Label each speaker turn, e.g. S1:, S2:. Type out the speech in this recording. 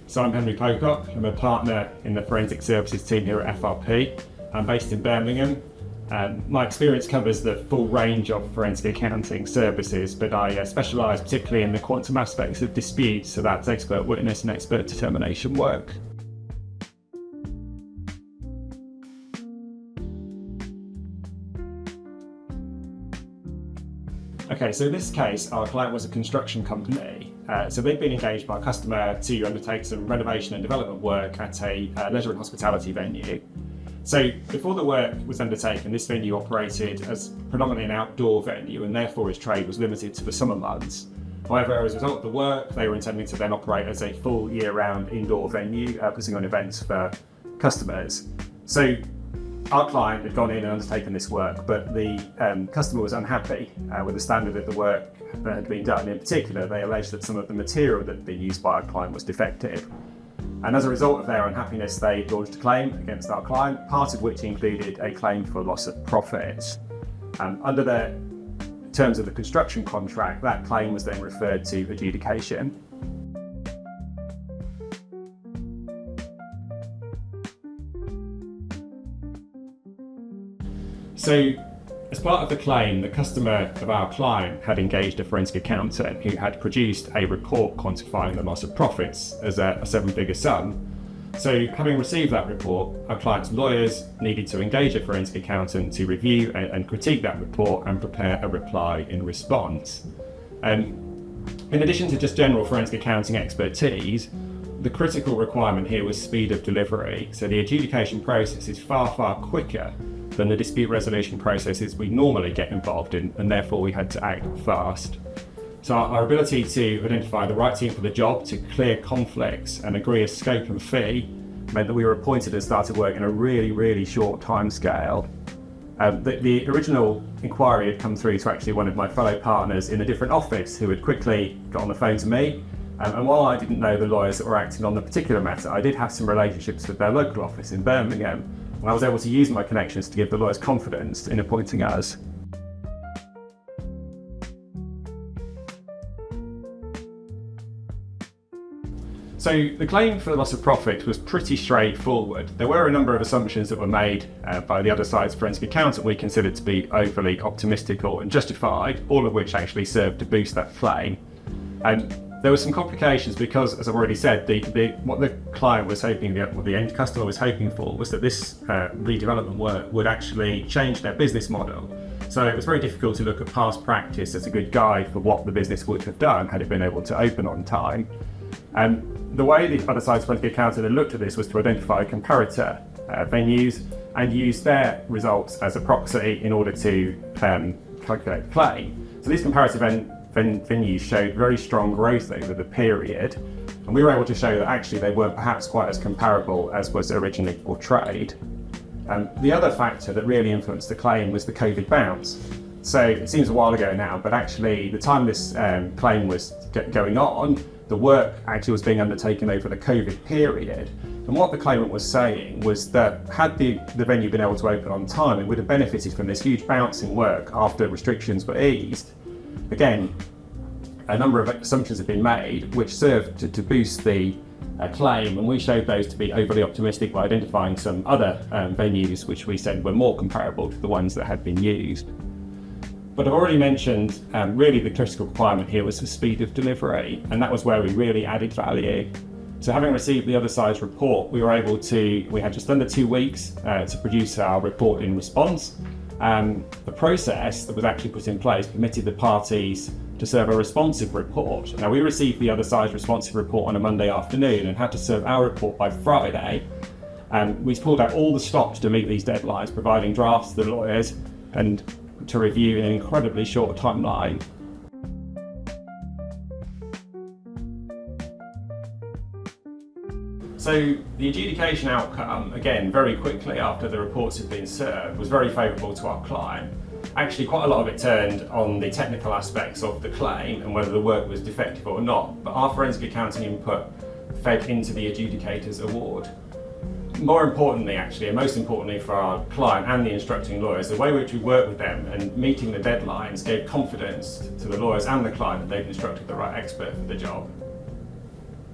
S1: So I'm Henry Pocock. I'm a partner in the forensic services team here at FRP. I'm based in Birmingham. My experience covers the full range of forensic accounting services, but I specialise particularly in the quantum aspects of disputes, so that's expert witness and expert determination work. Okay, so in this case, our client was a construction company. So they'd been engaged by a customer to undertake some renovation and development work at a leisure and hospitality venue. So before the work was undertaken, this venue operated as predominantly an outdoor venue, and therefore its trade was limited to the summer months. However, as a result of the work, they were intending to then operate as a full year-round indoor venue, putting on events for customers. So our client had gone in and undertaken this work, but the customer was unhappy with the standard of the work that had been done. In particular, they alleged that some of the material that had been used by our client was defective. And as a result of their unhappiness, they launched a claim against our client, part of which included a claim for loss of profits. Under the terms of the construction contract, that claim was then referred to adjudication. So, as part of the claim, the customer of our client had engaged a forensic accountant who had produced a report quantifying the loss of profits as a seven-figure sum. So, having received that report, our client's lawyers needed to engage a forensic accountant to review and critique that report and prepare a reply in response. In addition to just general forensic accounting expertise, the critical requirement here was speed of delivery. So the adjudication process is far quicker than the dispute resolution processes we normally get involved in, and therefore we had to act fast. So our ability to identify the right team for the job, to clear conflicts and agree a scope and fee meant that we were appointed and started work in a really short timescale. The original inquiry had come through to actually one of my fellow partners in a different office who had quickly got on the phone to me. And while I didn't know the lawyers that were acting on the particular matter, I did have some relationships with their local office in Birmingham, and I was able to use my connections to give the lawyers confidence in appointing us. So the claim for the loss of profit was pretty straightforward. There were a number of assumptions that were made by the other side's forensic accountant we considered to be overly optimistic or unjustified, all of which actually served to boost that claim. There were some complications because, as I've already said, what the client was hoping, what the end customer was hoping for, was that this redevelopment work would actually change their business model. So it was very difficult to look at past practice as a good guide for what the business would have done had it been able to open on time. The way the other side's forensic accountant had looked at this was to identify comparator venues and use their results as a proxy in order to calculate the claim. So these comparative venues showed very strong growth over the period, and we were able to show that actually they weren't perhaps quite as comparable as was originally portrayed. The other factor that really influenced the claim was the COVID bounce. So it seems a while ago now, but actually the time this claim was going on, the work actually was being undertaken over the COVID period. And what the claimant was saying was that had the venue been able to open on time, it would have benefited from this huge bounce in work after restrictions were eased. Again, a number of assumptions have been made which served to boost the claim, and we showed those to be overly optimistic by identifying some other venues which we said were more comparable to the ones that had been used. But I've already mentioned really the critical requirement here was the speed of delivery, and that was where we really added value. So having received the other side's report, we had just under 2 weeks to produce our report in response. The process that was actually put in place permitted the parties to serve a responsive report. Now, we received the other side's responsive report on a Monday afternoon and had to serve our report by Friday. We pulled out all the stops to meet these deadlines, providing drafts to the lawyers and to review in an incredibly short timeline. So the adjudication outcome, again, very quickly after the reports had been served, was very favourable to our client. Actually, quite a lot of it turned on the technical aspects of the claim and whether the work was defective or not, but our forensic accounting input fed into the adjudicator's award. More importantly, actually, and most importantly for our client and the instructing lawyers, the way in which we worked with them and meeting the deadlines gave confidence to the lawyers and the client that they'd instructed the right expert for the job.